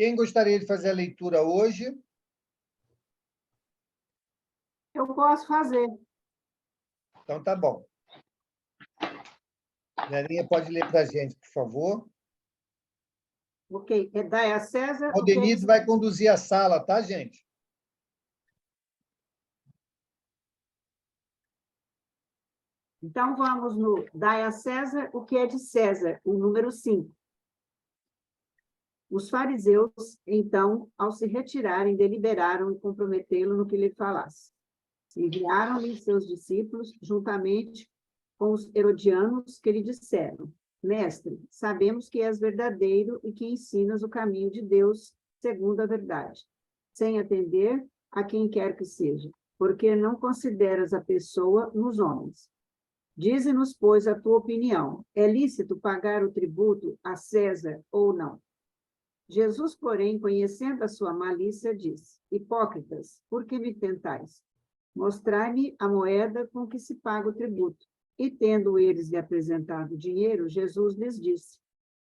Quem gostaria de fazer a leitura hoje? Eu posso fazer. Então, tá bom. Verinha, pode ler para a gente, por favor. Ok. Dai a César O o que é Denise de... vai conduzir a sala, tá, gente? Então, vamos no Dai a César o que é de César, o número 5. Os fariseus, então, ao se retirarem, deliberaram em comprometê-lo no que lhe falasse. Enviaram-lhe seus discípulos, juntamente com os herodianos, que lhe disseram: Mestre, sabemos que és verdadeiro e que ensinas o caminho de Deus segundo a verdade, sem atender a quem quer que seja, porque não consideras a pessoa nos homens. Dize-nos, pois, a tua opinião: é lícito pagar o tributo a César ou não? Jesus, porém, conhecendo a sua malícia, disse: Hipócritas, por que me tentais? Mostrai-me a moeda com que se paga o tributo. E, tendo eles lhe apresentado o dinheiro, Jesus lhes disse: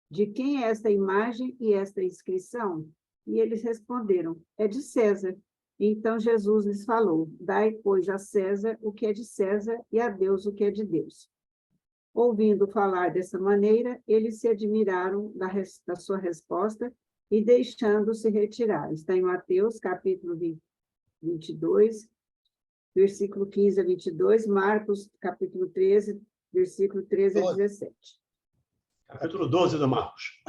De quem é esta imagem e esta inscrição? E eles responderam: É de César. Então Jesus lhes falou: Dai, pois, a César o que é de César e a Deus o que é de Deus. Ouvindo falar dessa maneira, eles se admiraram da sua resposta e deixando-se retirar. Está em Mateus, capítulo 22, versículo 15 a 22, Marcos, capítulo 13, versículo 13 a 17. Capítulo 12 do Marcos.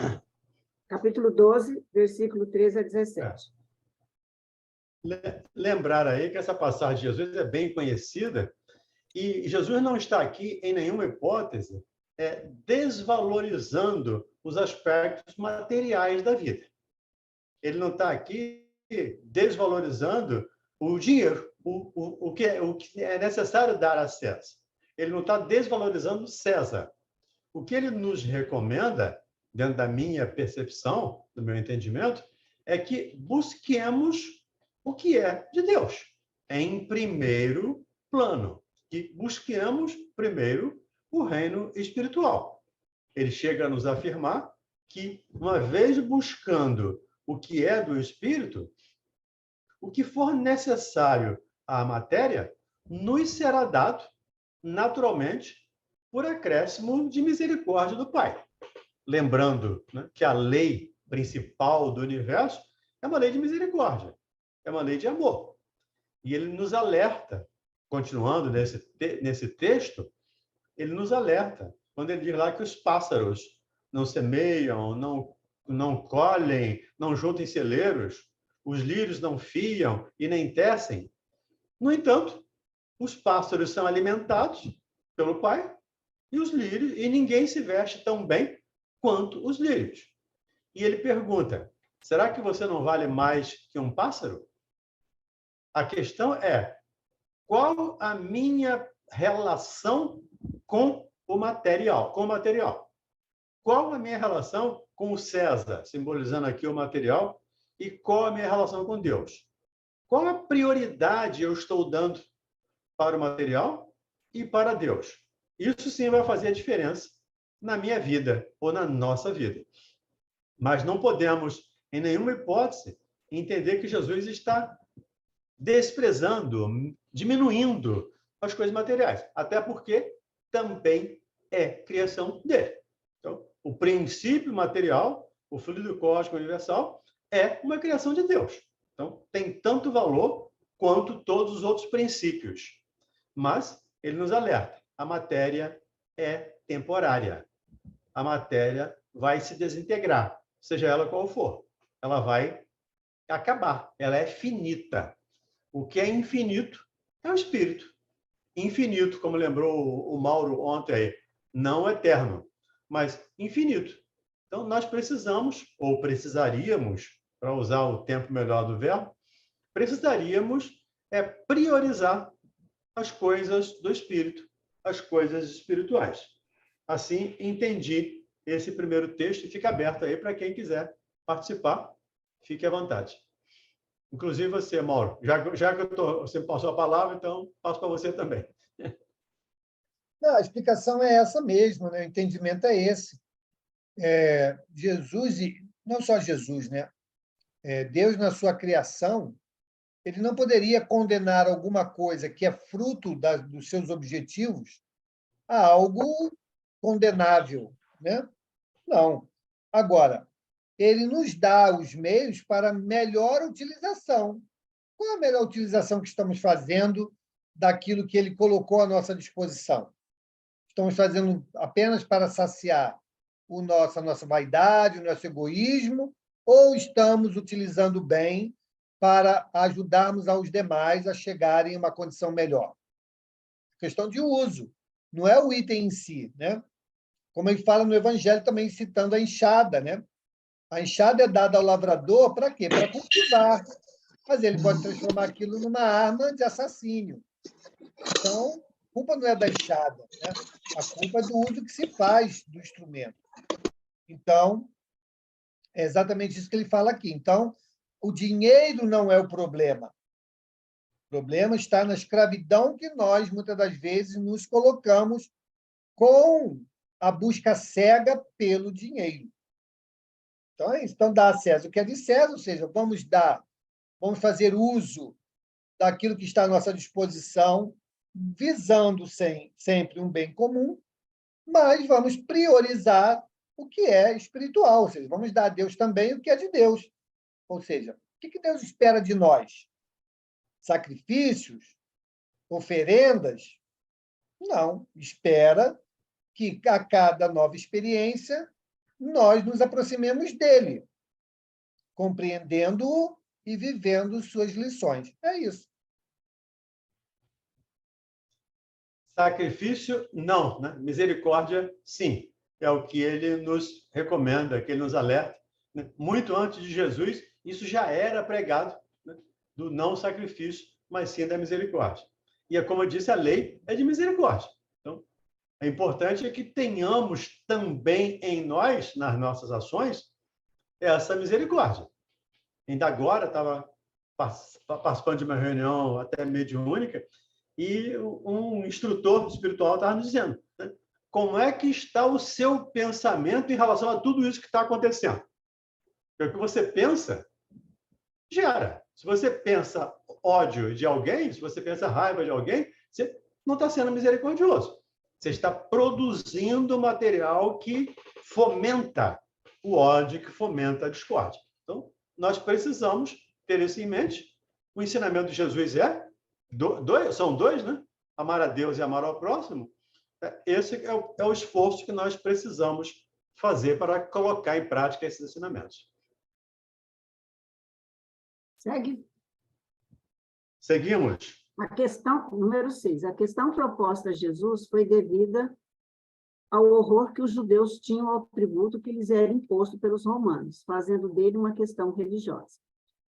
Capítulo 12, versículo 13 a 17. Lembrar aí que essa passagem de Jesus é bem conhecida e Jesus não está aqui, em nenhuma hipótese, desvalorizando os aspectos materiais da vida. Ele não está aqui desvalorizando o dinheiro, o que é necessário dar a César. Ele não está desvalorizando César. O que ele nos recomenda, dentro da minha percepção, do meu entendimento, é que busquemos o que é de Deus, em primeiro plano. Que busquemos primeiro o reino espiritual. Ele chega a nos afirmar que, uma vez buscando o que é do espírito, o que for necessário à matéria nos será dado naturalmente por acréscimo de misericórdia do Pai. Lembrando, né, que a lei principal do universo é uma lei de misericórdia, é uma lei de amor. E ele nos alerta, continuando nesse texto, ele nos alerta, quando ele diz lá que os pássaros não semeiam, não colhem, não juntam em celeiros, os lírios não fiam e nem tecem. No entanto, os pássaros são alimentados pelo Pai e os lírios, e ninguém se veste tão bem quanto os lírios. E ele pergunta: será que você não vale mais que um pássaro? A questão é: qual a minha relação com o material? Qual a minha relação com o César, simbolizando aqui o material, e qual a minha relação com Deus? Qual a prioridade eu estou dando para o material e para Deus? Isso sim vai fazer a diferença na minha vida ou na nossa vida. Mas não podemos, em nenhuma hipótese, entender que Jesus está desprezando, diminuindo as coisas materiais, até porque também é criação dele. Então, o princípio material, o fluido cósmico universal, é uma criação de Deus. Então, tem tanto valor quanto todos os outros princípios. Mas ele nos alerta: a matéria é temporária. A matéria vai se desintegrar, seja ela qual for. Ela vai acabar. Ela é finita. O que é infinito é o espírito. Infinito, como lembrou o Mauro ontem aí, não eterno, mas infinito. Então, nós precisamos, ou precisaríamos, para usar o tempo melhor do verbo, precisaríamos priorizar as coisas do espírito, as coisas espirituais. Assim, entendi esse primeiro texto e fica aberto aí para quem quiser participar. Fique à vontade. Inclusive você, Mauro. Já que você passou a palavra, então passo para você também. Não, a explicação é essa mesmo, né? O entendimento é esse. Jesus, e não só Jesus, né? Deus, na sua criação, ele não poderia condenar alguma coisa que é fruto dos seus objetivos a algo condenável, né? Não. Agora, ele nos dá os meios para melhor utilização. Qual é a melhor utilização que estamos fazendo daquilo que ele colocou à nossa disposição? Estamos fazendo apenas para saciar a nossa vaidade, o nosso egoísmo, ou estamos utilizando bem para ajudarmos aos demais a chegarem em uma condição melhor? Questão de uso, não é o item em si, né? Como ele fala no Evangelho, também citando a enxada, né? A enxada é dada ao lavrador para quê? Para cultivar. Mas ele pode transformar aquilo numa arma de assassínio. Então, a culpa não é da enxada, né? A culpa é do uso que se faz do instrumento. Então, é exatamente isso que ele fala aqui. Então, o dinheiro não é o problema. O problema está na escravidão que nós, muitas das vezes, nos colocamos com a busca cega pelo dinheiro. Então, é isso. Então, dá a César o que é de César, ou seja, vamos fazer uso daquilo que está à nossa disposição, visando sempre um bem comum, mas vamos priorizar o que é espiritual, ou seja, vamos dar a Deus também o que é de Deus. Ou seja, o que Deus espera de nós? Sacrifícios? Oferendas? Não. Espera que, a cada nova experiência, nós nos aproximemos dele, compreendendo-o e vivendo suas lições. É isso. Sacrifício, não, né? Misericórdia, sim. É o que ele nos recomenda, que ele nos alerta. Né? Muito antes de Jesus, isso já era pregado, né? Do não sacrifício, mas sim da misericórdia. E, como eu disse, a lei é de misericórdia. Então, é importante que tenhamos também em nós, nas nossas ações, essa misericórdia. Ainda agora, estava participando de uma reunião até mediúnica, e um instrutor espiritual estava nos dizendo, né, como é que está o seu pensamento em relação a tudo isso que está acontecendo. Porque o que você pensa, gera. Se você pensa ódio de alguém, se você pensa raiva de alguém, você não está sendo misericordioso. Você está produzindo material que fomenta o ódio, que fomenta a discórdia. Então, nós precisamos ter isso em mente. O ensinamento de Jesus são dois, né? Amar a Deus e amar ao próximo. Esse é o esforço que nós precisamos fazer para colocar em prática esses ensinamentos. Segue. Seguimos. A questão, número 6, a questão proposta a Jesus foi devida ao horror que os judeus tinham ao tributo que lhes era imposto pelos romanos, fazendo dele uma questão religiosa.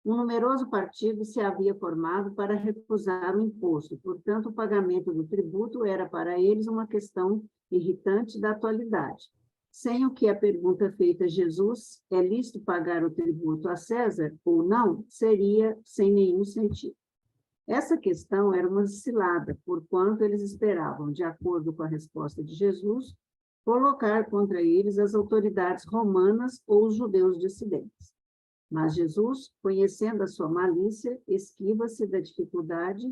Um numeroso partido se havia formado para recusar o imposto, portanto, o pagamento do tributo era para eles uma questão irritante da atualidade. Sem o que a pergunta feita a Jesus, é lícito pagar o tributo a César ou não, seria sem nenhum sentido. Essa questão era uma cilada, porquanto eles esperavam, de acordo com a resposta de Jesus, colocar contra eles as autoridades romanas ou os judeus dissidentes. Mas Jesus, conhecendo a sua malícia, esquiva-se da dificuldade,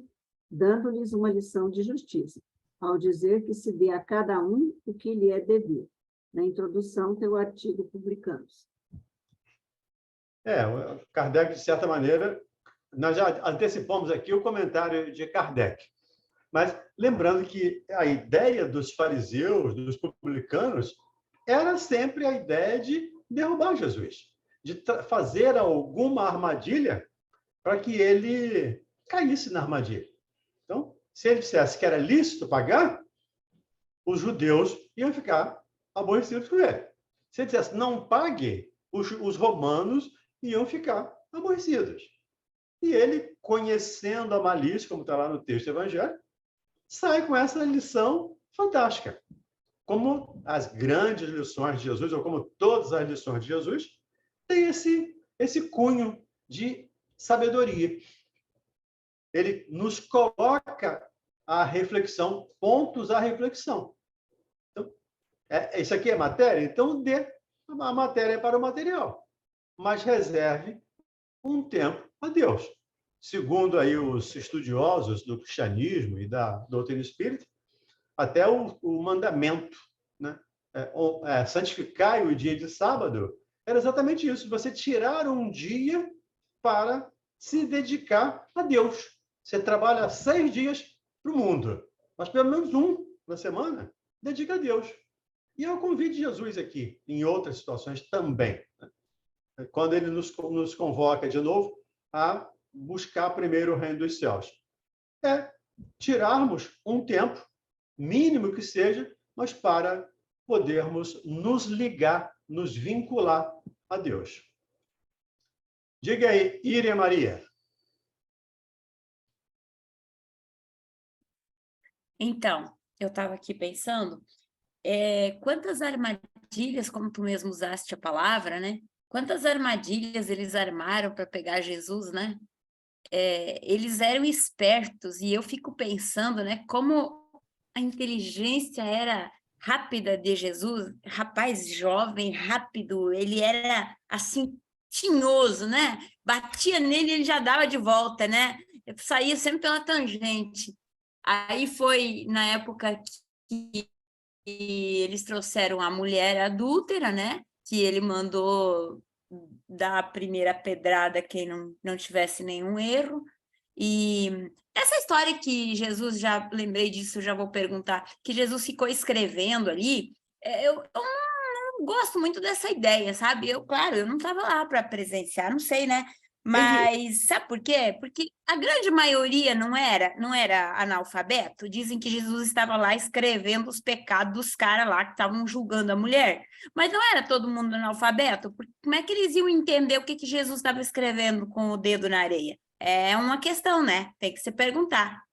dando-lhes uma lição de justiça, ao dizer que se dê a cada um o que lhe é devido. Na introdução, teu artigo publicamos. O Kardec, de certa maneira, nós já antecipamos aqui o comentário de Kardec. Mas lembrando que a ideia dos fariseus, dos publicanos, era sempre a ideia de derrubar Jesus, de fazer alguma armadilha para que ele caísse na armadilha. Então, se ele dissesse que era lícito pagar, os judeus iam ficar aborrecidos com ele. Se ele dissesse não pague, os romanos iam ficar aborrecidos. E ele, conhecendo a malícia, como está lá no texto evangélico, sai com essa lição fantástica. Como as grandes lições de Jesus, ou como todas as lições de Jesus, tem esse cunho de sabedoria. Ele nos coloca a reflexão, pontos à reflexão. Então, isso aqui é matéria? Então, dê a matéria para o material. Mas reserve um tempo a Deus. Segundo aí os estudiosos do cristianismo e da doutrina espírita, até o mandamento, né? Santificai o dia de sábado, era exatamente isso, você tirar um dia para se dedicar a Deus. Você trabalha 6 dias para o mundo, mas pelo menos um na semana dedica a Deus. E é o convite de Jesus aqui, em outras situações também, né? Quando ele nos convoca de novo a buscar primeiro o reino dos céus. É tirarmos um tempo, mínimo que seja, mas para podermos nos ligar, nos vincular a Deus. Diga aí, Ire Maria. Então, eu estava aqui pensando, quantas armadilhas, como tu mesmo usaste a palavra, né? Quantas armadilhas eles armaram para pegar Jesus, né? Eles eram espertos, e eu fico pensando, né, como a inteligência era rápida de Jesus, rapaz jovem, rápido, ele era assim, tinhoso, né? Batia nele e ele já dava de volta, né? Eu saía sempre pela tangente. Aí foi na época que eles trouxeram a mulher adúltera, né? Que ele mandou dar a primeira pedrada a quem não tivesse nenhum erro. E essa história que Jesus, já lembrei disso, já vou perguntar, que Jesus ficou escrevendo ali, eu não gosto muito dessa ideia, sabe? Claro, eu não estava lá para presenciar, não sei, né? Mas sabe por quê? Porque a grande maioria não era analfabeto. Dizem que Jesus estava lá escrevendo os pecados dos caras lá que estavam julgando a mulher. Mas não era todo mundo analfabeto. Porque como é que eles iam entender o que Jesus estava escrevendo com o dedo na areia? É uma questão, né? Tem que se perguntar.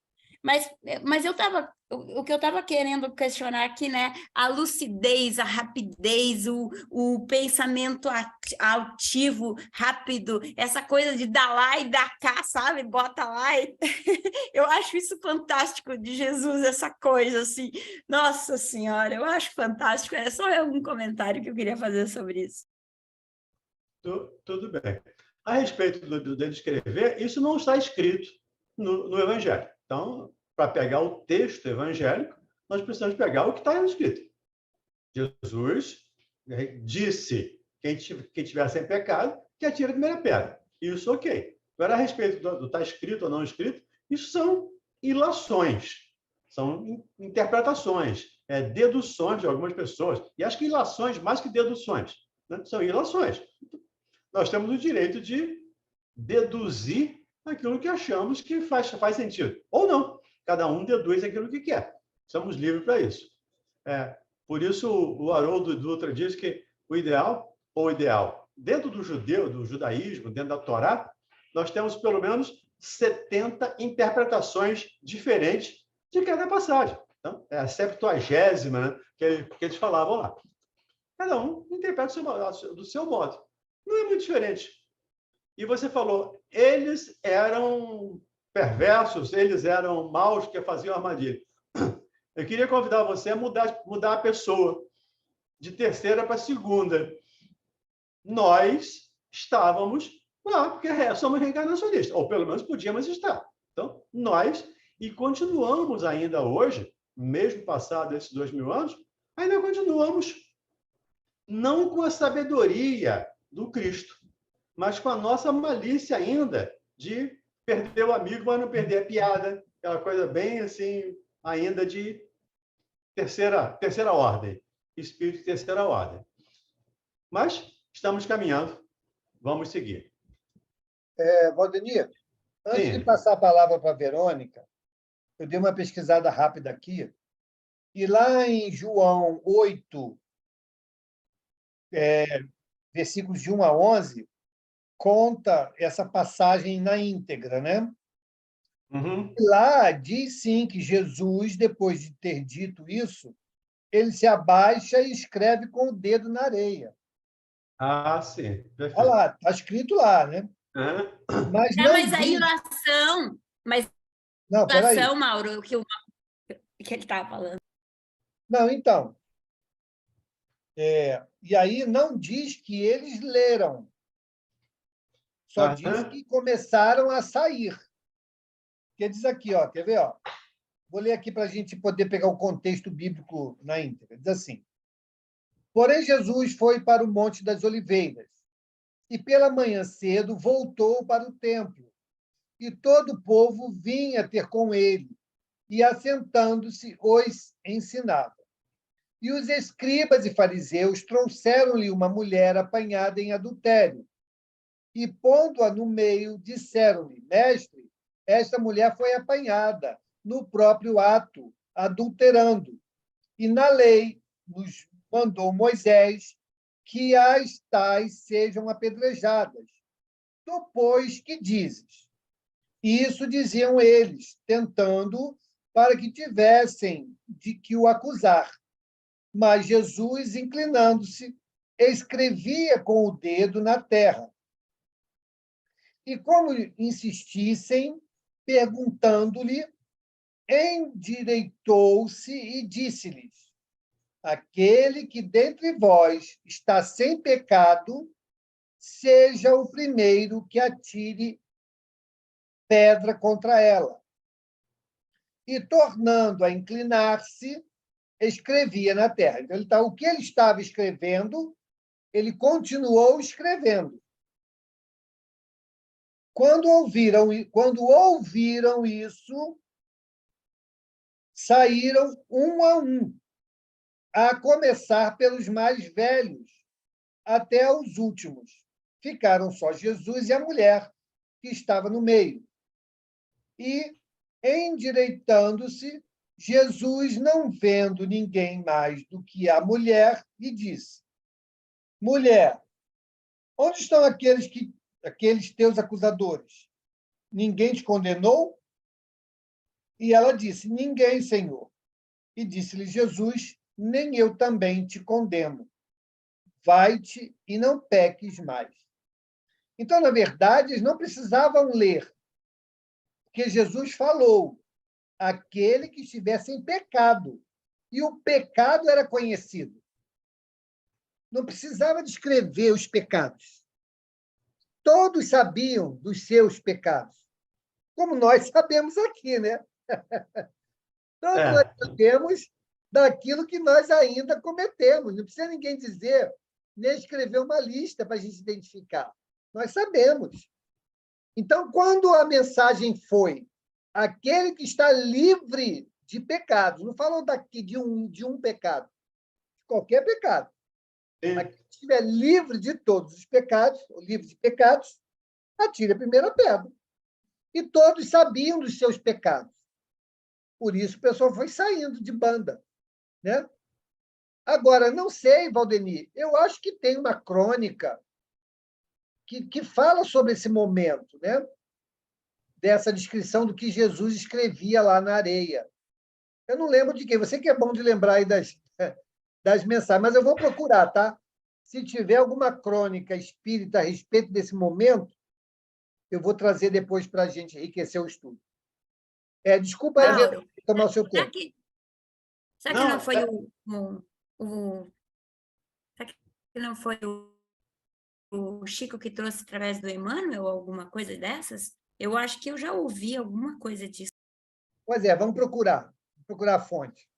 Mas o que eu estava querendo questionar aqui, né? A lucidez, a rapidez, o pensamento altivo, rápido, essa coisa de dar lá e dar cá, sabe? Bota lá e... Eu acho isso fantástico de Jesus, essa coisa assim. Nossa Senhora, eu acho fantástico. É só um comentário que eu queria fazer sobre isso. Tudo bem. A respeito dele escrever, isso não está escrito no Evangelho. Então, para pegar o texto evangélico, nós precisamos pegar o que está escrito. Jesus disse: quem tiver sem pecado, que atire a primeira pedra. Isso, ok. Agora, a respeito do está escrito ou não escrito, isso são ilações, são interpretações, deduções de algumas pessoas. E acho que ilações, mais que deduções, né? São ilações. Nós temos o direito de deduzir aquilo que achamos que faz sentido. Ou não. Cada um deduz aquilo que quer. Somos livres para isso. Por isso, o Haroldo Dutra diz que o ideal, dentro do judaísmo, dentro da Torá, nós temos pelo menos 70 interpretações diferentes de cada passagem. Então, é a 70ª, né, que eles falavam lá. Cada um interpreta do seu modo. Não é muito diferente. E você falou, eles eram perversos, eles eram maus que faziam armadilha. Eu queria convidar você a mudar a pessoa de terceira para segunda. Nós estávamos lá, porque somos reencarnacionistas, ou pelo menos podíamos estar. Então, nós, e continuamos ainda hoje, mesmo passado esses 2000 anos, ainda continuamos não com a sabedoria do Cristo, mas com a nossa malícia ainda de perder o amigo, mas não perder a piada, aquela coisa bem assim, ainda de terceira ordem, espírito de terceira ordem. Mas estamos caminhando, vamos seguir. Valdemir, antes Sim. de passar a palavra para a Verônica, eu dei uma pesquisada rápida aqui, e lá em João 8, versículos de 1 a 11, conta essa passagem na íntegra, né? Uhum. Lá diz sim que Jesus, depois de ter dito isso, ele se abaixa e escreve com o dedo na areia. Ah, sim. Perfeito. Olha lá, está escrito lá, né? Mas não Mas a diz... ilação, Não, peraí. Mauro, o que ele estava falando. Não, então. E aí não diz que eles leram. Só diz que começaram a sair. Que diz aqui, ó, quer ver? Ó? Vou ler aqui para a gente poder pegar o contexto bíblico na íntegra. Diz assim: porém, Jesus foi para o Monte das Oliveiras, e pela manhã cedo voltou para o templo, e todo o povo vinha ter com ele, e assentando-se os ensinava. E os escribas e fariseus trouxeram-lhe uma mulher apanhada em adultério, e pondo-a no meio, disseram-lhe: mestre, esta mulher foi apanhada no próprio ato, adulterando. E na lei nos mandou Moisés que as tais sejam apedrejadas. Tu, pois, que dizes? Isso diziam eles, tentando para que tivessem de que o acusar. Mas Jesus, inclinando-se, escrevia com o dedo na terra. E como insistissem, perguntando-lhe, endireitou-se e disse-lhes: aquele que dentre vós está sem pecado, seja o primeiro que atire pedra contra ela. E, tornando a inclinar-se, escrevia na terra. Então, o que ele estava escrevendo, ele continuou escrevendo. Quando ouviram isso, saíram um, a começar pelos mais velhos, até os últimos. Ficaram só Jesus e a mulher, que estava no meio. E, endireitando-se, Jesus, não vendo ninguém mais do que a mulher, lhe disse: mulher, onde estão aqueles teus acusadores? Ninguém te condenou? E ela disse: ninguém, Senhor. E disse-lhe Jesus: nem eu também te condeno. Vai-te e não peques mais. Então, na verdade, eles não precisavam ler, porque Jesus falou: aquele que estivesse em pecado. E o pecado era conhecido. Não precisava descrever os pecados. Todos sabiam dos seus pecados, como nós sabemos aqui, né? Todos nós sabemos daquilo que nós ainda cometemos. Não precisa ninguém dizer, nem escrever uma lista para a gente identificar. Nós sabemos. Então, quando a mensagem foi aquele que está livre de pecados, não falou daqui de um pecado, de qualquer pecado. Aquele que estiver livre de todos os pecados, ou livre de pecados, atire a primeira pedra. E todos sabiam dos seus pecados. Por isso, o pessoal foi saindo de banda, né? Agora, não sei, Valdemir, eu acho que tem uma crônica que fala sobre esse momento, né? Dessa descrição do que Jesus escrevia lá na areia. Eu não lembro de quem. Você que é bom de lembrar aí das mensagens, mas eu vou procurar, tá? Se tiver alguma crônica espírita a respeito desse momento, eu vou trazer depois para a gente enriquecer o estudo. Desculpa aí, tomar o seu tempo. Será que não foi será que não foi o Chico que trouxe através do Emmanuel, alguma coisa dessas? Eu acho que eu já ouvi alguma coisa disso. Pois é, vamos procurar a fonte.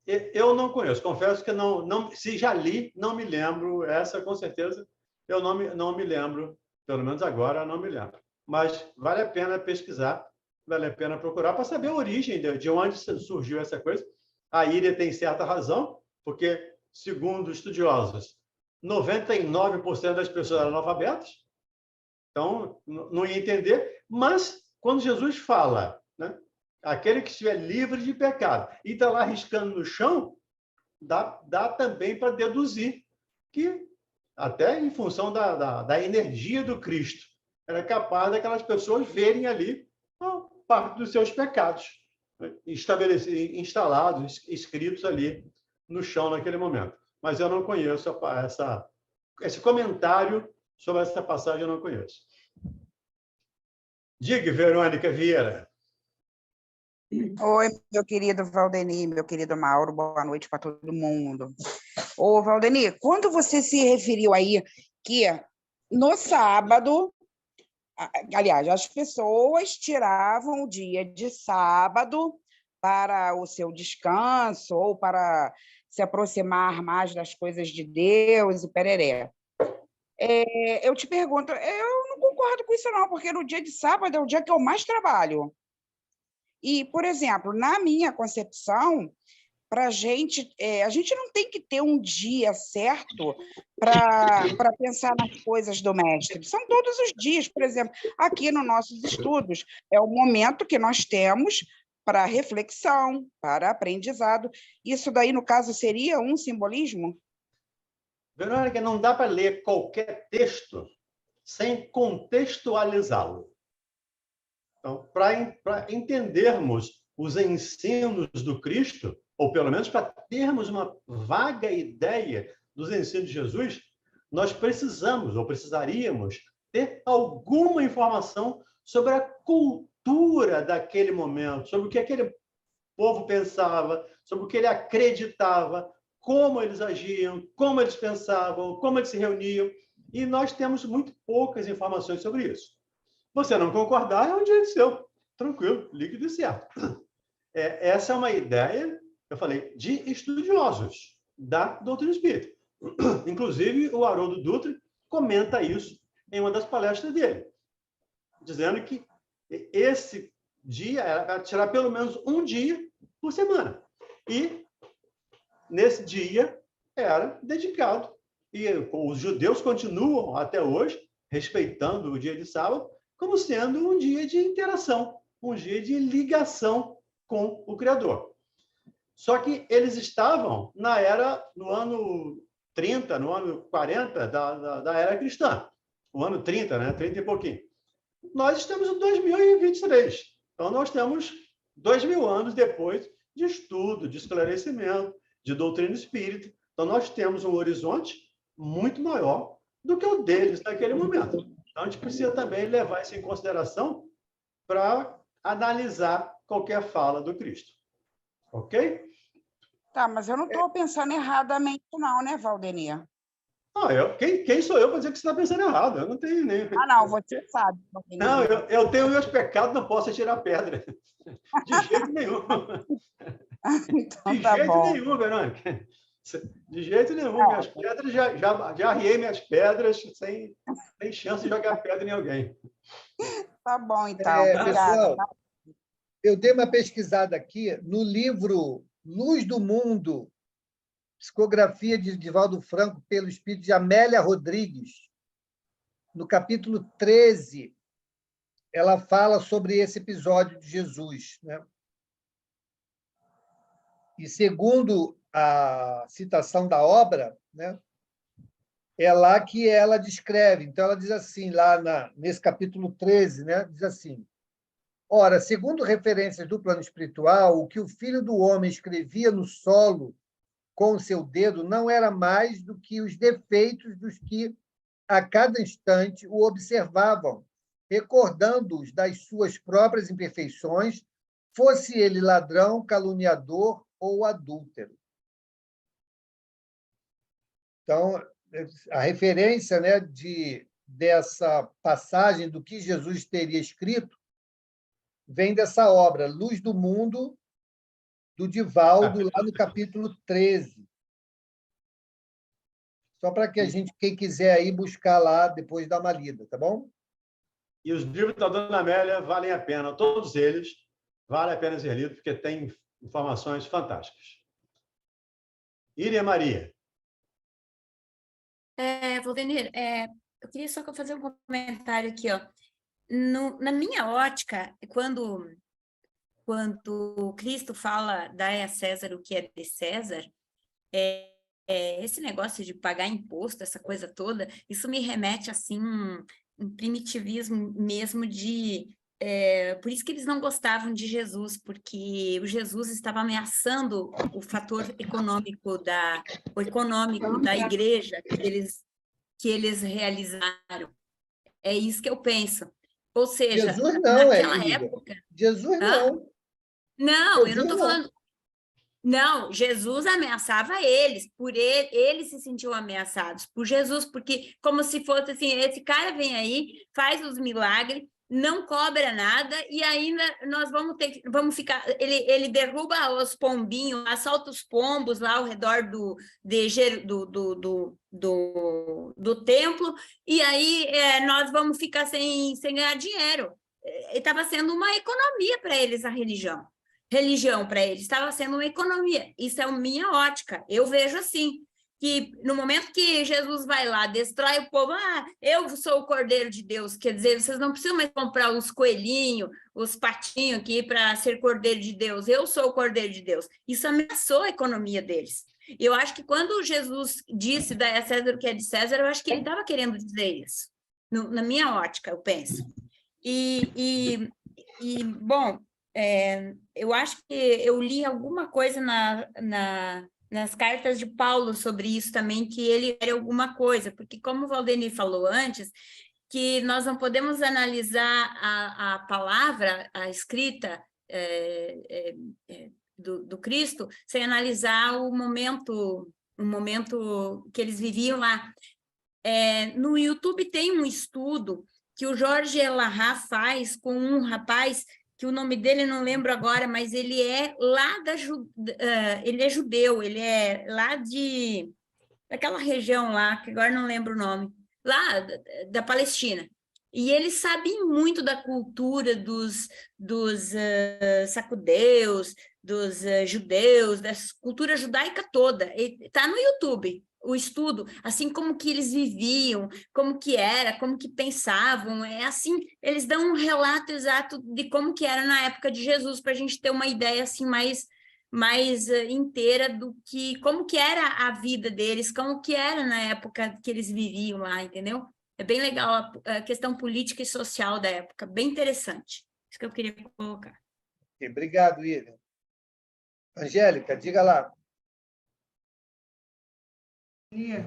Eu não conheço, confesso que não, se já li, não me lembro, essa com certeza eu não me lembro, pelo menos agora não me lembro. Mas vale a pena pesquisar, vale a pena procurar para saber a origem de onde surgiu essa coisa. A Iria tem certa razão, porque, segundo estudiosos, 99% das pessoas eram analfabetas, então não ia entender, mas quando Jesus fala, né, aquele que estiver livre de pecado, e está lá riscando no chão, dá também para deduzir que, até em função da energia do Cristo, era capaz daquelas pessoas verem ali parte dos seus pecados, né, instalados, escritos ali no chão naquele momento. Mas eu não conheço esse comentário sobre essa passagem, eu não conheço. Diga, Verônica Vieira. Oi, meu querido Valdemir, meu querido Mauro, boa noite para todo mundo. Ô, Valdemir, quando você se referiu aí que no sábado Aliás, as pessoas tiravam o dia de sábado para o seu descanso ou para se aproximar mais das coisas de Deus e pereré. Eu te pergunto, eu não concordo com isso não, porque no dia de sábado é o dia que eu mais trabalho. E, por exemplo, na minha concepção, para a gente não tem que ter um dia certo para pensar nas coisas do mestre. São todos os dias, por exemplo, aqui nos nossos estudos, é o momento que nós temos para reflexão, para aprendizado. Isso daí, no caso, seria um simbolismo? Verônica, não dá para ler qualquer texto sem contextualizá-lo. Então, para entendermos os ensinos do Cristo, ou pelo menos para termos uma vaga ideia dos ensinos de Jesus, nós precisamos, ou precisaríamos, ter alguma informação sobre a cultura daquele momento, sobre o que aquele povo pensava, sobre o que ele acreditava, como eles agiam, como eles pensavam, como eles se reuniam, e nós temos muito poucas informações sobre isso. Você não concordar é um direito seu, tranquilo, líquido e certo. Essa é uma ideia, eu falei, de estudiosos da doutrina espírita. Inclusive, o Haroldo Dutra comenta isso em uma das palestras dele, dizendo que esse dia vai tirar pelo menos um dia por semana. E, nesse dia, era dedicado. E os judeus continuam, até hoje, respeitando o dia de sábado, como sendo um dia de interação, um dia de ligação com o Criador. Só que eles estavam no ano 30, no ano 40 da era cristã. O ano 30, né? 30 e pouquinho. Nós estamos em 2023. Então, nós temos 2000 anos depois de estudo, de esclarecimento, de doutrina espírita. Então, nós temos um horizonte muito maior do que o deles naquele momento. Então, a gente precisa também levar isso em consideração para analisar qualquer fala do Cristo. Ok? Tá, mas eu não estou pensando erradamente, não, né, Valdemir? Não, quem sou eu para dizer que você está pensando errado? Eu não tenho nem. Não, você sabe. Valdemir. Não, eu tenho meus pecados, não posso tirar pedra. De jeito nenhum. Então, De tá jeito bom. nenhum, Verônica. De jeito nenhum. Minhas pedras, já arriei minhas pedras sem chance de jogar pedra em alguém. Tá bom, então. Obrigada. Pessoal, eu dei uma pesquisada aqui no livro Luz do Mundo, psicografia de Divaldo Franco pelo espírito de Amélia Rodrigues. No capítulo 13, ela fala sobre esse episódio de Jesus, né? E, segundo a citação da obra, né, é lá que ela descreve. Então, ela diz assim, lá nesse capítulo 13, né, diz assim: ora, segundo referências do plano espiritual, o que o Filho do Homem escrevia no solo com o seu dedo não era mais do que os defeitos dos que, a cada instante, o observavam, recordando-os das suas próprias imperfeições, fosse ele ladrão, caluniador ou adúltero. Então, a referência, né, dessa passagem do que Jesus teria escrito vem dessa obra, Luz do Mundo, do Divaldo, lá no capítulo 13. Só para que quem quiser aí buscar lá, depois dar uma lida, tá bom? E os livros da Dona Amélia valem a pena, todos eles valem a pena ser lidos, porque tem informações fantásticas. Iria Maria. Valdemir, eu queria só fazer um comentário aqui, ó. Na minha ótica, quando Cristo fala, dai a César o que é de César, esse negócio de pagar imposto, essa coisa toda, isso me remete, assim, um primitivismo mesmo por isso que eles não gostavam de Jesus, porque o Jesus estava ameaçando o fator econômico da igreja que eles realizaram. É isso que eu penso. Ou seja, Jesus não, naquela Lídia. época... Jesus não. Não, eu não Jesus estou falando... Não, Jesus ameaçava eles, por eles se sentiam ameaçados por Jesus, porque como se fosse assim, esse cara vem aí, faz os milagres, não cobra nada, e ainda nós vamos ficar, ele derruba os pombinhos, assalta os pombos lá ao redor do templo, e aí nós vamos ficar sem ganhar dinheiro. Estava sendo uma economia para eles, a religião para eles estava sendo uma economia. Isso é a minha ótica. Eu vejo assim, que no momento que Jesus vai lá, destrói o povo, eu sou o Cordeiro de Deus, quer dizer, vocês não precisam mais comprar os coelhinhos, os patinhos aqui para ser Cordeiro de Deus, eu sou o Cordeiro de Deus. Isso ameaçou a economia deles. Eu acho que quando Jesus disse, dai a César o que é de César, eu acho que ele estava querendo dizer isso, na minha ótica, eu penso. Bom, eu acho que eu li alguma coisa nas cartas de Paulo sobre isso também, que ele era alguma coisa, porque como o Valdemir falou antes, que nós não podemos analisar a palavra, a escrita do Cristo, sem analisar o momento que eles viviam lá. No YouTube tem um estudo que o Jorge Elahá faz com um rapaz que o nome dele não lembro agora, mas ele é lá ele é judeu, ele é lá daquela região lá, que agora não lembro o nome, lá da Palestina. E eles sabem muito da cultura dos sacudeus, dos judeus, da cultura judaica toda. Está no YouTube o estudo, assim como que eles viviam, como que era, como que pensavam, assim, eles dão um relato exato de como que era na época de Jesus, para a gente ter uma ideia assim mais inteira do que, como que era a vida deles, como que era na época que eles viviam lá, entendeu? É bem legal a questão política e social da época, bem interessante. Isso que eu queria colocar. Obrigado, William. Angélica, diga lá.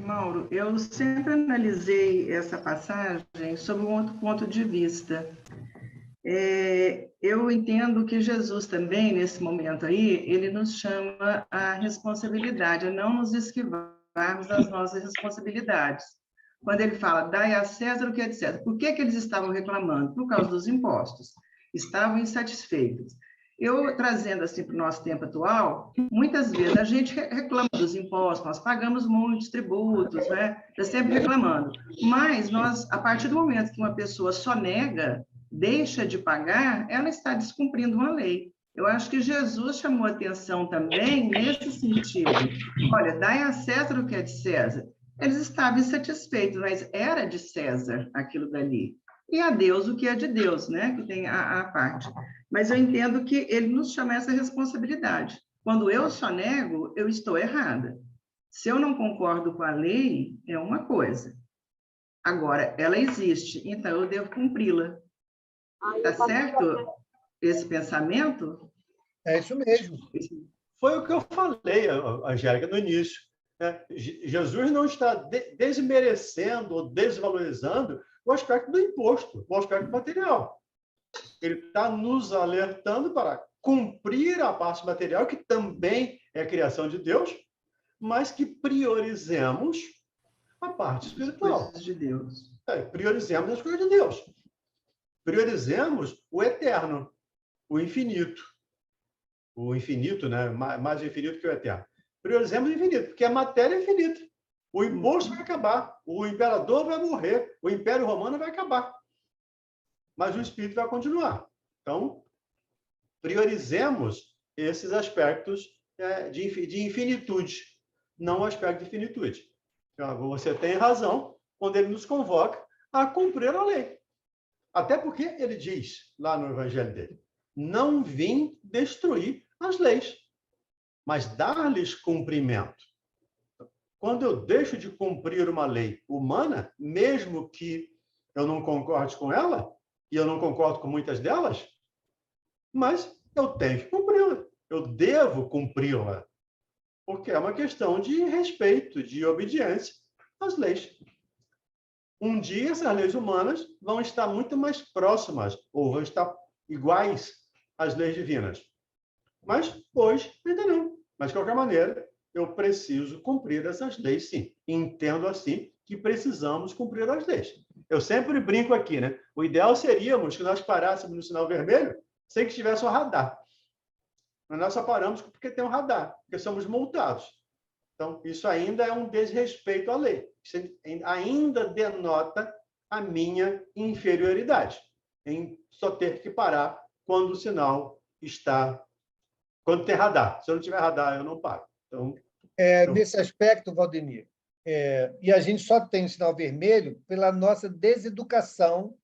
Mauro, eu sempre analisei essa passagem sob um outro ponto de vista. Eu entendo que Jesus também, nesse momento aí, ele nos chama à responsabilidade, a não nos esquivarmos das nossas responsabilidades. Quando ele fala, dai a César o que é de César. Por que eles estavam reclamando? Por causa dos impostos. Estavam insatisfeitos. Eu, trazendo assim para o nosso tempo atual, muitas vezes a gente reclama dos impostos, nós pagamos muitos tributos, né? Está sempre reclamando. Mas nós, a partir do momento que uma pessoa só nega, deixa de pagar, ela está descumprindo uma lei. Eu acho que Jesus chamou atenção também nesse sentido. Olha, dai a César o que é de César. Eles estavam insatisfeitos, mas era de César aquilo dali. E a Deus o que é de Deus, né? Que tem a parte. Mas eu entendo que ele nos chama essa responsabilidade. Quando eu só nego, eu estou errada. Se eu não concordo com a lei, é uma coisa. Agora, ela existe, então eu devo cumpri-la. Está certo esse pensamento? É isso mesmo. Foi o que eu falei, Angélica, no início. Jesus não está desmerecendo ou desvalorizando o aspecto do imposto, o aspecto material. Ele está nos alertando para cumprir a parte material, que também é criação de Deus, mas que priorizemos a parte espiritual. As coisas de Deus. Priorizemos as coisas de Deus. Priorizemos o eterno, o infinito. O infinito, né? Mais infinito que o eterno. Priorizemos o infinito, porque a matéria é infinita. O imposto vai acabar, o imperador vai morrer, o Império Romano vai acabar. Mas o espírito vai continuar. Então, priorizemos esses aspectos de infinitude, não o aspecto de finitude. Então, você tem razão quando ele nos convoca a cumprir a lei. Até porque ele diz, lá no evangelho dele, não vim destruir as leis, mas dar-lhes cumprimento. Quando eu deixo de cumprir uma lei humana, mesmo que eu não concorde com ela, e eu não concordo com muitas delas, mas eu tenho que cumpri-la. Eu devo cumpri-la. Porque é uma questão de respeito, de obediência às leis. Um dia, essas leis humanas vão estar muito mais próximas, ou vão estar iguais às leis divinas. Mas hoje, ainda não. Mas, de qualquer maneira, eu preciso cumprir essas leis, sim. Entendo, assim, que precisamos cumprir as leis. Eu sempre brinco aqui, né? O ideal seríamos que nós parássemos no sinal vermelho sem que tivesse um radar. Mas nós só paramos porque tem um radar, porque somos multados. Então, isso ainda é um desrespeito à lei. Isso ainda denota a minha inferioridade em só ter que parar quando o sinal está... Quando tem radar. Se eu não tiver radar, eu não paro. Então, Nesse aspecto, Valdemir, e a gente só tem o sinal vermelho pela nossa deseducação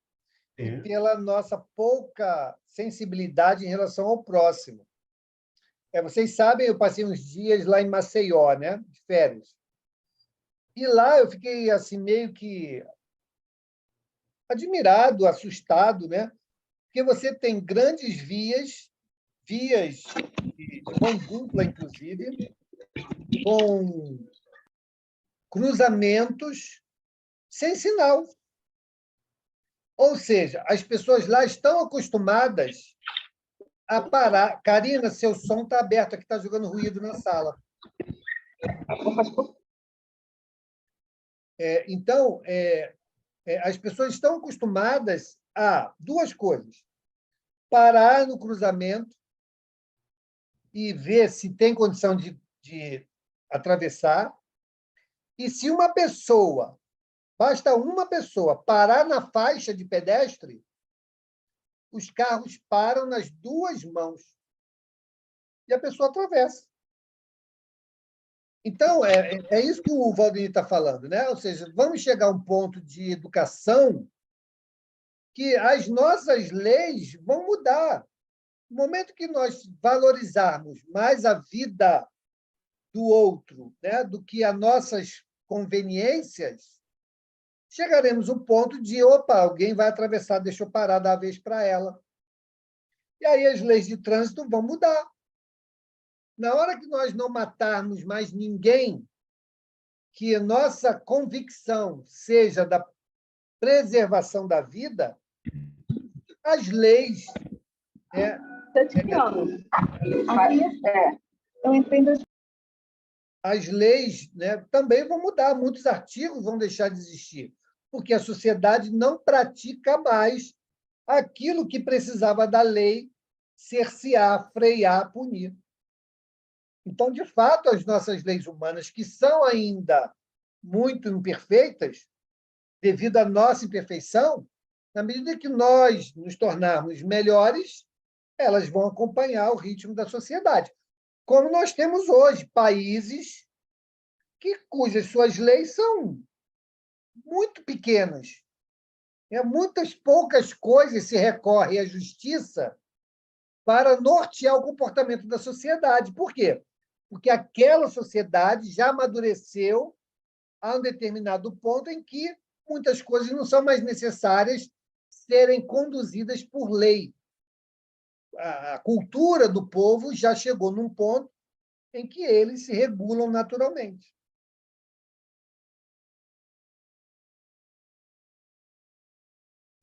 e pela nossa pouca sensibilidade em relação ao próximo. Vocês sabem, eu passei uns dias lá em Maceió, né, de férias. E lá eu fiquei assim meio que admirado, assustado, né? Porque você tem grandes vias de mão dupla, inclusive, com cruzamentos sem sinal. Ou seja, as pessoas lá estão acostumadas a parar. Karina, seu som está aberto, aqui está jogando ruído na sala. Então, as pessoas estão acostumadas a duas coisas: parar no cruzamento e ver se tem condição de atravessar. E se basta uma pessoa parar na faixa de pedestre, os carros param nas duas mãos e a pessoa atravessa. Então, é isso que o Valdemir está falando, né? Ou seja, vamos chegar a um ponto de educação que as nossas leis vão mudar. No momento que nós valorizarmos mais a vida do outro, né, do que as nossas conveniências, chegaremos a um ponto de, opa, alguém vai atravessar, deixa eu parar, dar a vez para ela. E aí as leis de trânsito vão mudar. Na hora que nós não matarmos mais ninguém, que a nossa convicção seja da preservação da vida, as leis... Eu entendo. As leis, né, também vão mudar, muitos artigos vão deixar de existir, porque a sociedade não pratica mais aquilo que precisava da lei cercear, frear, punir. Então, de fato, as nossas leis humanas, que são ainda muito imperfeitas, devido à nossa imperfeição, na medida que nós nos tornarmos melhores, elas vão acompanhar o ritmo da sociedade. Como nós temos hoje países cujas suas leis são muito pequenas. Muitas poucas coisas se recorre à justiça para nortear o comportamento da sociedade. Por quê? Porque aquela sociedade já amadureceu a um determinado ponto em que muitas coisas não são mais necessárias serem conduzidas por lei. A cultura do povo já chegou num ponto em que eles se regulam naturalmente.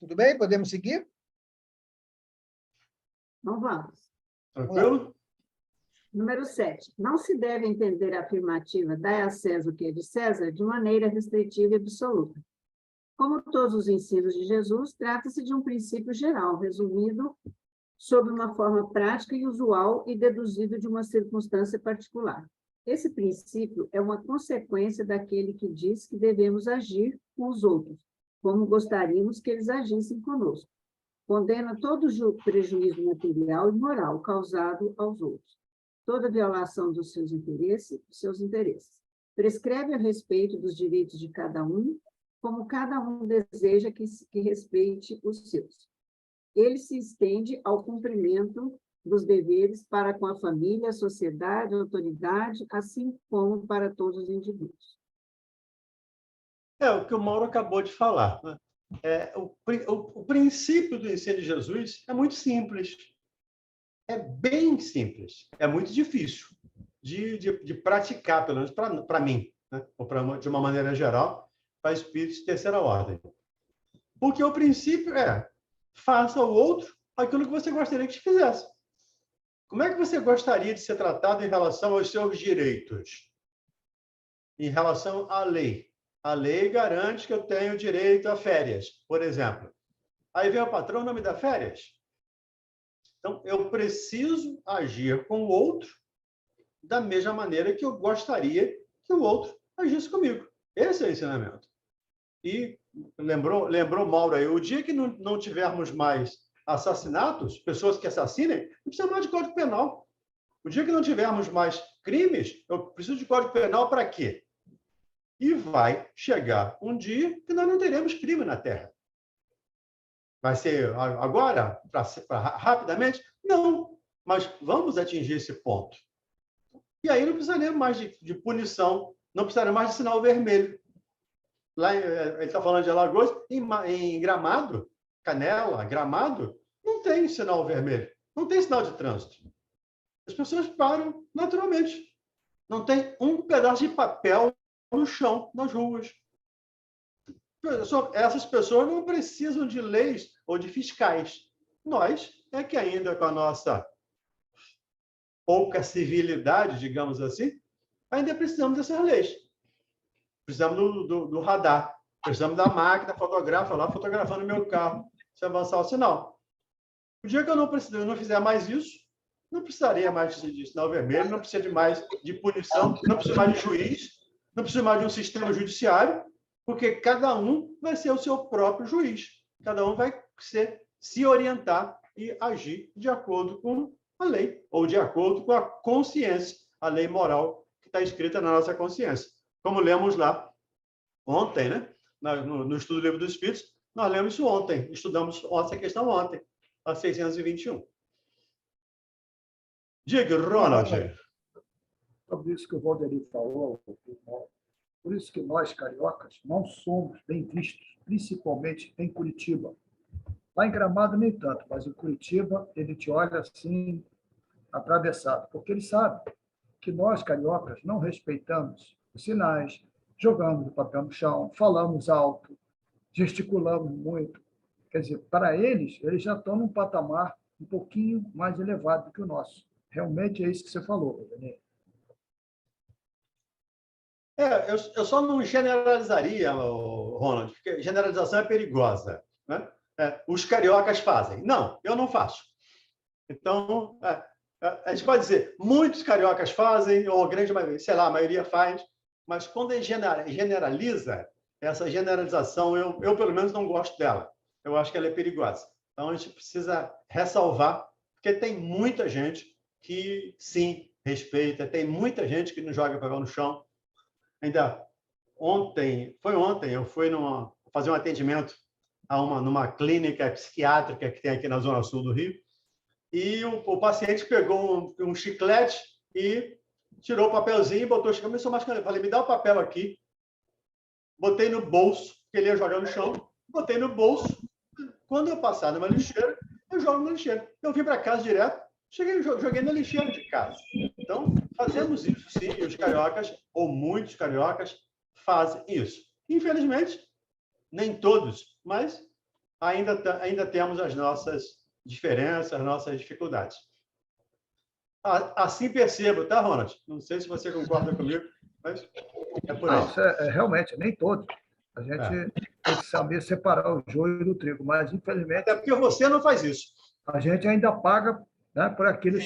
Tudo bem? Podemos seguir? Então, vamos. Tranquilo? Número 7. Não se deve entender a afirmativa dai a César o que é de César de maneira restritiva e absoluta. Como todos os ensinos de Jesus, trata-se de um princípio geral, resumido sob uma forma prática e usual e deduzido de uma circunstância particular. Esse princípio é uma consequência daquele que diz que devemos agir com os outros, como gostaríamos que eles agissem conosco. Condena todo prejuízo material e moral causado aos outros, toda violação dos seus interesses. Prescreve a respeito dos direitos de cada um, como cada um deseja que respeite os seus. Ele se estende ao cumprimento dos deveres para com a família, a sociedade, a autoridade, assim como para todos os indivíduos. O que o Mauro acabou de falar, né? O princípio do ensino de Jesus é muito simples. É bem simples. É muito difícil de praticar, pelo menos para mim, né? Ou de uma maneira geral, para espíritos de terceira ordem. Porque o princípio é: faça ao outro aquilo que você gostaria que te fizesse. como é que você gostaria de ser tratado em relação aos seus direitos? Em relação à lei. A lei garante que eu tenho direito a férias, por exemplo. Aí vem o patrão, não me dá férias. Então, eu preciso agir com o outro da mesma maneira que eu gostaria que o outro agisse comigo. Esse é o ensinamento. E lembrou Mauro aí, o dia que não tivermos mais assassinatos, pessoas que assassinem, não precisa mais de Código Penal. O dia que não tivermos mais crimes, eu preciso de Código Penal para quê? E vai chegar um dia que nós não teremos crime na Terra. Vai ser agora? Rapidamente? Não. Mas vamos atingir esse ponto. E aí não precisaria mais de punição, não precisaria mais de sinal vermelho. Lá, ele está falando de Alagoas, em Gramado, Canela, Gramado, não tem sinal vermelho, não tem sinal de trânsito. As pessoas param naturalmente. Não tem um pedaço de papel no chão, nas ruas. Essas pessoas não precisam de leis ou de fiscais. Nós é que ainda com a nossa pouca civilidade, digamos assim, ainda precisamos dessas leis. Precisamos do radar, precisamos da máquina fotográfica lá fotografando meu carro, se avançar o sinal. O dia que eu não fizer mais isso, não precisaria mais de sinal vermelho, não precisa de mais de punição, não precisa mais de juiz, não precisa mais de um sistema judiciário, porque cada um vai ser o seu próprio juiz. Cada um vai se orientar e agir de acordo com a lei, ou de acordo com a consciência, a lei moral que está escrita na nossa consciência. Como lemos lá ontem, né? No estudo do Livro dos Espíritos, nós lemos isso ontem, estudamos essa questão ontem, a 621. Diga, Ronald. Sobre isso que o Valderi falou, por isso que nós, cariocas, não somos bem vistos, principalmente em Curitiba. Lá em Gramado, nem tanto, mas em Curitiba, ele te olha assim, atravessado, porque ele sabe que nós, cariocas, não respeitamos os sinais, jogamos o papel no chão, falamos alto, gesticulamos muito. Quer dizer, para eles já estão num patamar um pouquinho mais elevado do que o nosso. Realmente é isso que você falou, Daniel. Eu só não generalizaria, Ronald, porque generalização é perigosa. Né? Os cariocas fazem. Não, eu não faço. Então, a gente pode dizer, muitos cariocas fazem, ou a grande maioria, sei lá, a maioria faz, mas quando a gente generaliza, essa generalização, eu pelo menos não gosto dela. Eu acho que ela é perigosa. Então, a gente precisa ressalvar, porque tem muita gente que, sim, respeita, tem muita gente que não joga papel no chão. Ainda ontem, eu fui fazer um atendimento numa clínica psiquiátrica que tem aqui na Zona Sul do Rio, e o paciente pegou um chiclete e tirou o papelzinho e botou o chiclete. Começou a mascar. Eu falei, me dá o papel aqui. Botei no bolso, porque ele ia jogar no chão. Botei no bolso. Quando eu passar numa lixeira, eu jogo na lixeira. Eu vim para casa direto, joguei na lixeira de casa. Então, fazemos isso, sim. E os cariocas, ou muitos cariocas, fazem isso. Infelizmente, nem todos, mas ainda temos as nossas diferenças, as nossas dificuldades. Assim percebo, tá, Ronald? Não sei se você concorda comigo, mas é por aí. Não, realmente, nem todos. A gente tem que saber separar o joio do trigo, mas, infelizmente... Até porque você não faz isso. A gente ainda paga, né, por aqueles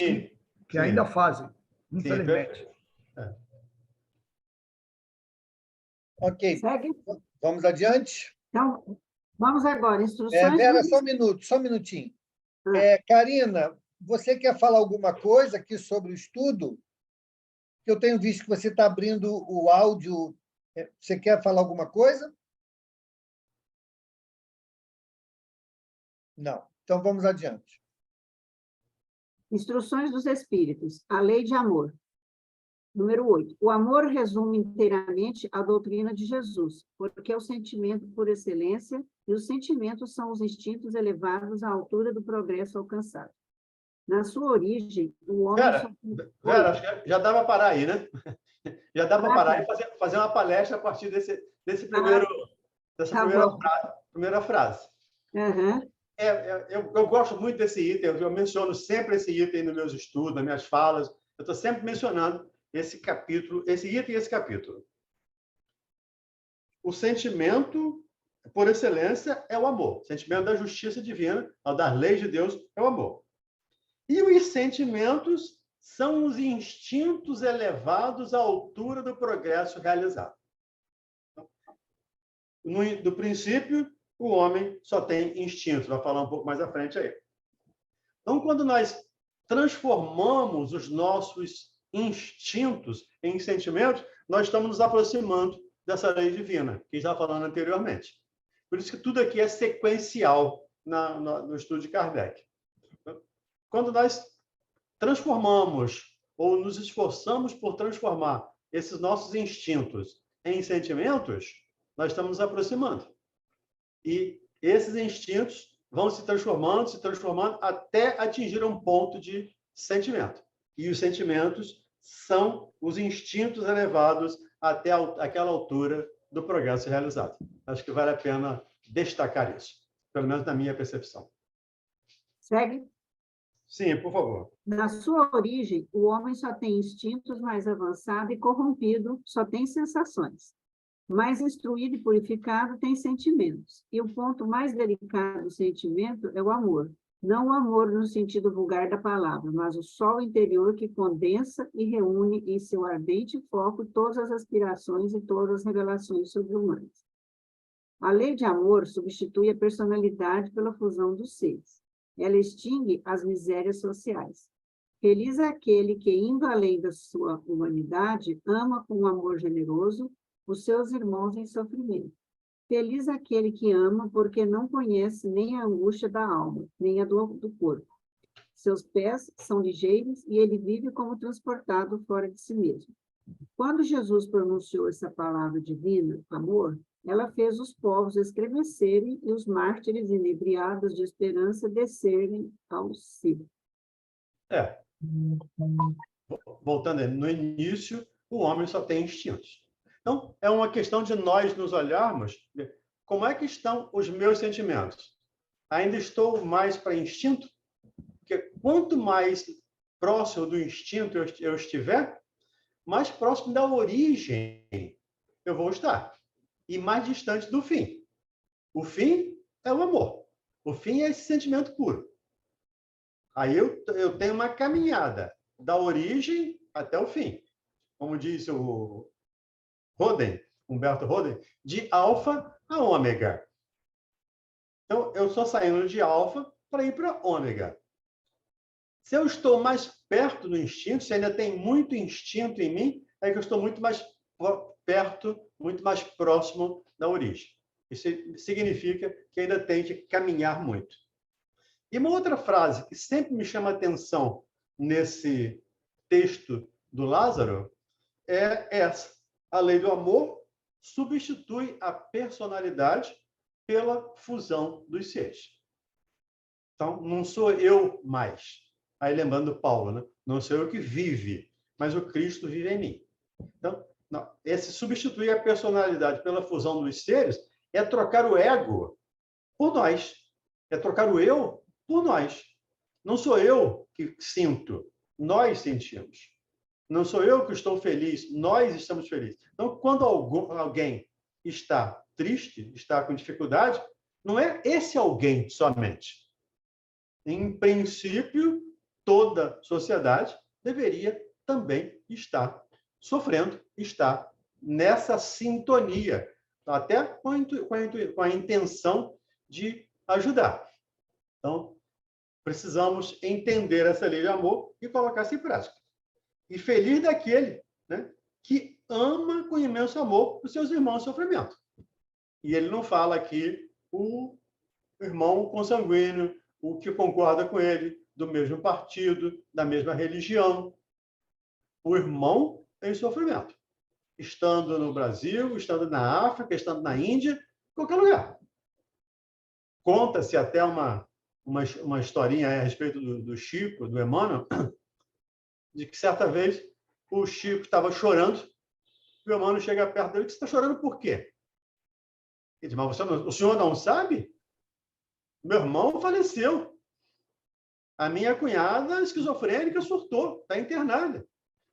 que ainda fazem, infelizmente. Sim, ok. Segue. Vamos adiante? Então, vamos agora. Instruções... Vera, só um minutinho. Karina, você quer falar alguma coisa aqui sobre o estudo? Eu tenho visto que você está abrindo o áudio. Você quer falar alguma coisa? Não. Então, vamos adiante. Instruções dos Espíritos. A lei de amor. Número 8. O amor resume inteiramente a doutrina de Jesus, porque é o sentimento por excelência e os sentimentos são os instintos elevados à altura do progresso alcançado. Na sua origem, o homem... Vera, acho que já dá para parar aí, né? Já dá para parar e fazer uma palestra a partir dessa primeira frase. Uhum. Eu gosto muito desse item, eu menciono sempre esse item nos meus estudos, nas minhas falas, eu estou sempre mencionando esse capítulo, esse item e esse capítulo. O sentimento, por excelência, é o amor. O sentimento da justiça divina, das leis de Deus, é o amor. E os sentimentos são os instintos elevados à altura do progresso realizado. Do princípio, o homem só tem instintos. Vai falar um pouco mais à frente aí. Então, quando nós transformamos os nossos instintos em sentimentos, nós estamos nos aproximando dessa lei divina, que já falando anteriormente. Por isso que tudo aqui é sequencial no estudo de Kardec. Quando nós transformamos ou nos esforçamos por transformar esses nossos instintos em sentimentos, nós estamos nos aproximando. E esses instintos vão se transformando até atingir um ponto de sentimento. E os sentimentos são os instintos elevados até aquela altura do progresso realizado. Acho que vale a pena destacar isso, pelo menos na minha percepção. Segue? Sim, por favor. Na sua origem, o homem só tem instintos mais avançado e corrompido, só tem sensações. Mais instruído e purificado tem sentimentos. E o ponto mais delicado do sentimento é o amor. Não o amor no sentido vulgar da palavra, mas o sol interior que condensa e reúne em seu ardente foco todas as aspirações e todas as revelações sobre-humanas. A lei de amor substitui a personalidade pela fusão dos seres. Ela extingue as misérias sociais. Feliz é aquele que, indo além da sua humanidade, ama com um amor generoso os seus irmãos em sofrimento. Feliz aquele que ama, porque não conhece nem a angústia da alma, nem a do corpo. Seus pés são ligeiros e ele vive como transportado fora de si mesmo. Quando Jesus pronunciou essa palavra divina, amor, ela fez os povos estremecerem e os mártires inebriados de esperança descerem ao cimo. Voltando, no início, o homem só tem instintos. Então, é uma questão de nós nos olharmos, como é que estão os meus sentimentos? Ainda estou mais para instinto? Porque quanto mais próximo do instinto eu estiver, mais próximo da origem eu vou estar. E mais distante do fim. O fim é o amor. O fim é esse sentimento puro. Aí eu tenho uma caminhada da origem até o fim. Como disse o Humberto Roden, de alfa a ômega. Então, eu estou saindo de alfa para ir para ômega. Se eu estou mais perto do instinto, se ainda tem muito instinto em mim, é que eu estou muito mais perto, muito mais próximo da origem. Isso significa que ainda tem que caminhar muito. E uma outra frase que sempre me chama a atenção nesse texto do Lázaro é essa. A lei do amor substitui a personalidade pela fusão dos seres. Então, não sou eu mais. Aí, lembrando Paulo, né? Não sou eu que vive, mas o Cristo vive em mim. Então, esse substituir a personalidade pela fusão dos seres é trocar o ego por nós. É trocar o eu por nós. Não sou eu que sinto, nós sentimos. Não sou eu que estou feliz, nós estamos felizes. Então, quando alguém está triste, está com dificuldade, não é esse alguém somente. Em princípio, toda sociedade deveria também estar sofrendo, estar nessa sintonia, até com a intenção de ajudar. Então, precisamos entender essa lei de amor e colocar-se em prática. E feliz daquele, né, que ama com imenso amor os seus irmãos em sofrimento. E ele não fala aqui o irmão consanguíneo, o que concorda com ele, do mesmo partido, da mesma religião. O irmão em sofrimento. Estando no Brasil, estando na África, estando na Índia, em qualquer lugar. Conta-se até uma historinha a respeito do Chico, do Emmanuel, de que certa vez o Chico estava chorando, e o Emmanuel chega perto dele e diz: "Você está chorando por quê?" Ele diz: "Mas o senhor não sabe? Meu irmão faleceu. A minha cunhada esquizofrênica surtou, está internada.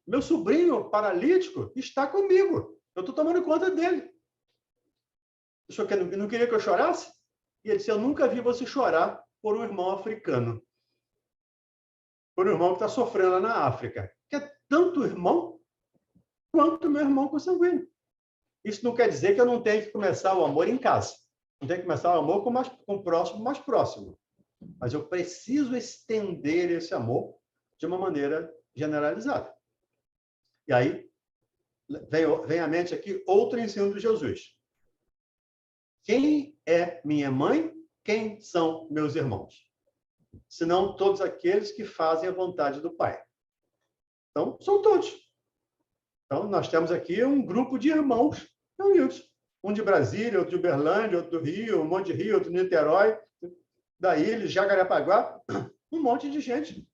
Meu sobrinho paralítico está comigo. Eu estou tomando conta dele. O senhor não queria que eu chorasse? E ele disse, eu nunca vi você chorar por um irmão africano. Por um irmão que está sofrendo lá na África. Que é tanto irmão quanto meu irmão consanguíneo. Isso não quer dizer que eu não tenho que começar o amor em casa. Não tenho que começar o amor com o próximo mais próximo. Mas eu preciso estender esse amor de uma maneira generalizada. E aí, vem à mente aqui outro ensino de Jesus. Quem é minha mãe? Quem são meus irmãos? Senão todos aqueles que fazem a vontade do Pai. Então, são todos. Então, nós temos aqui um grupo de irmãos reunidos. Um de Brasília, outro de Uberlândia, outro do Rio, um monte de Rio, outro de Niterói, da ilha, Jacarepaguá, um monte de gente.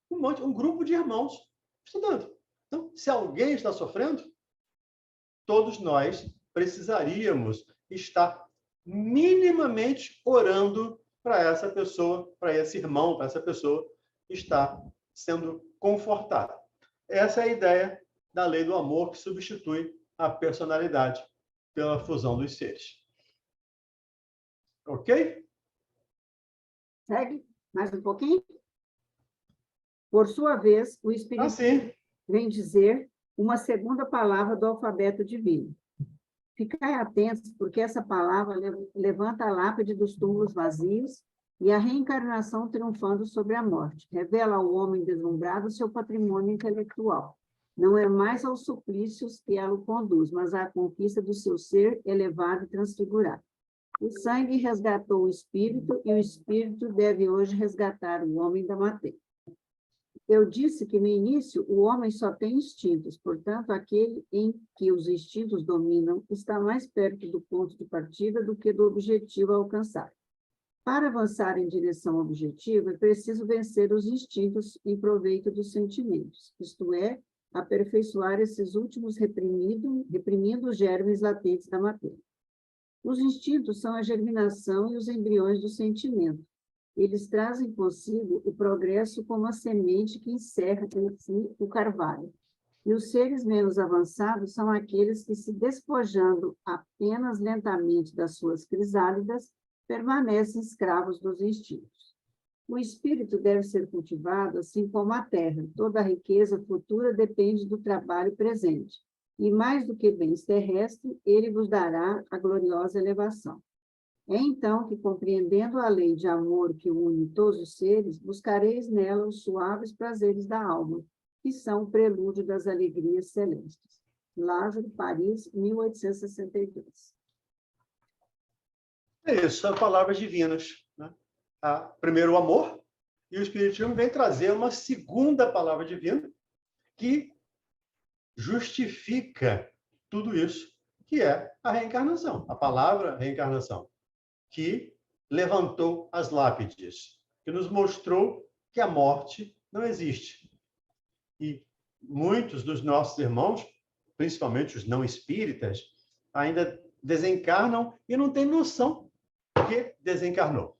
Um grupo de irmãos estudando. Então, se alguém está sofrendo, todos nós precisaríamos estar minimamente orando para essa pessoa, para esse irmão, para essa pessoa estar sendo confortada. Essa é a ideia da lei do amor que substitui a personalidade pela fusão dos seres. Ok? Segue mais um pouquinho. Por sua vez, o Espírito Assim. vem dizer uma segunda palavra do alfabeto divino. Ficai atentos, porque essa palavra levanta a lápide dos túmulos vazios e a reencarnação triunfando sobre a morte. Revela ao homem deslumbrado seu patrimônio intelectual. Não é mais aos suplícios que ela o conduz, mas à conquista do seu ser elevado e transfigurado. O sangue resgatou o espírito e o espírito deve hoje resgatar o homem da matéria. Eu disse que, no início, o homem só tem instintos, portanto, aquele em que os instintos dominam está mais perto do ponto de partida do que do objetivo a alcançar. Para avançar em direção ao objetivo, é preciso vencer os instintos em proveito dos sentimentos, isto é, aperfeiçoar esses últimos reprimindo os germes latentes da matéria. Os instintos são a germinação e os embriões do sentimento. Eles trazem consigo o progresso como a semente que encerra em si o carvalho. E os seres menos avançados são aqueles que, se despojando apenas lentamente das suas crisálidas, permanecem escravos dos instintos. O espírito deve ser cultivado assim como a terra. Toda a riqueza futura depende do trabalho presente. E mais do que bens terrestres, ele vos dará a gloriosa elevação. É então que, compreendendo a lei de amor que une todos os seres, buscareis nela os suaves prazeres da alma, que são o prelúdio das alegrias celestes. Lázaro, Paris, 1862. É isso, são palavras divinas. Né? Primeiro, o amor, e o Espiritismo vem trazer uma segunda palavra divina que justifica tudo isso, que é a reencarnação, a palavra reencarnação, que levantou as lápides, que nos mostrou que a morte não existe. E muitos dos nossos irmãos, principalmente os não espíritas, ainda desencarnam e não têm noção que desencarnou.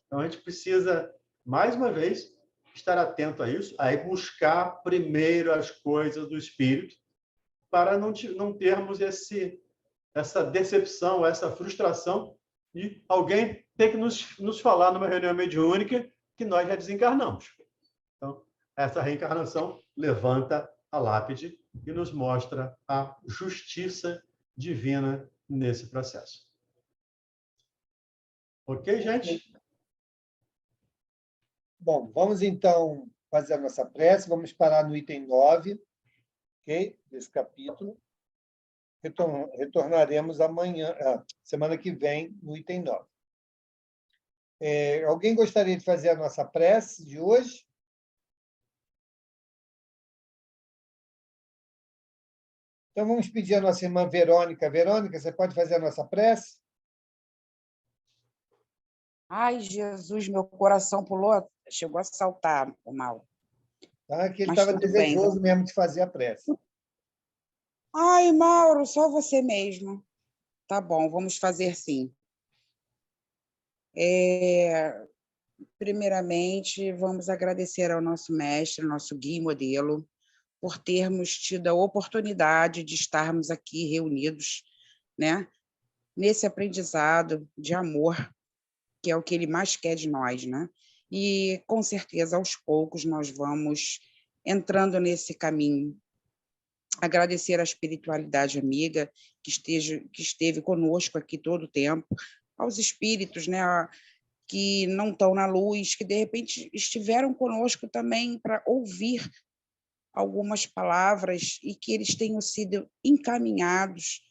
Então, a gente precisa, mais uma vez, estar atento a isso, aí buscar primeiro as coisas do espírito, para não termos essa decepção, essa frustração, e alguém ter que nos falar numa reunião mediúnica que nós já desencarnamos. Então, essa reencarnação levanta a lápide e nos mostra a justiça divina nesse processo. Ok, gente? Bom, vamos então fazer a nossa prece, vamos parar no item 9, ok? Desse capítulo. Retornaremos amanhã, semana que vem, no item 9. Alguém gostaria de fazer a nossa prece de hoje? Então, vamos pedir a nossa irmã Verônica. Verônica, você pode fazer a nossa prece? Ai, Jesus, meu coração pulou, chegou a saltar, mal. Tá? Que ele Mas estava tudo desejoso bem. mesmo de fazer a prece. Ai, Mauro, só você mesmo. Tá bom, vamos fazer sim. Primeiramente, vamos agradecer ao nosso mestre, nosso guia e modelo, por termos tido a oportunidade de estarmos aqui reunidos, né, nesse aprendizado de amor, que é o que ele mais quer de nós, né? E, com certeza, aos poucos, nós vamos entrando nesse caminho. Agradecer à espiritualidade amiga que esteve conosco aqui todo o tempo, aos espíritos, né, que não estão na luz, que, de repente, estiveram conosco também para ouvir algumas palavras e que eles tenham sido encaminhados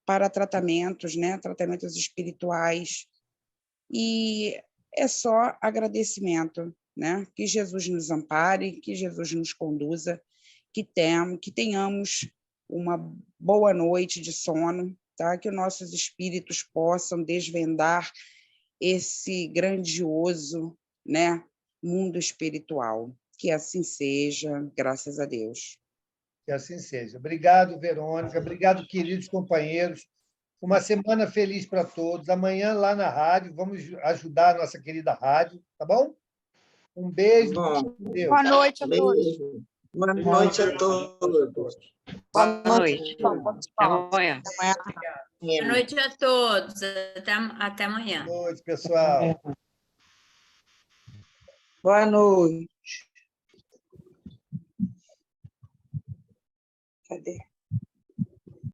para tratamentos, né, tratamentos espirituais. E é só agradecimento, né? Que Jesus nos ampare, que Jesus nos conduza, que tenhamos uma boa noite de sono, tá? Que nossos espíritos possam desvendar esse grandioso, né, mundo espiritual. Que assim seja, graças a Deus. Que assim seja. Obrigado, Verônica. Obrigado, queridos companheiros. Uma semana feliz para todos. Amanhã, lá na rádio, vamos ajudar a nossa querida rádio, tá bom? Um beijo. Bom, Deus. Boa noite a todos. beijo. Boa noite a todos. Boa noite. Até amanhã. Boa noite a todos. Até amanhã. Boa noite, pessoal. Boa noite. Cadê?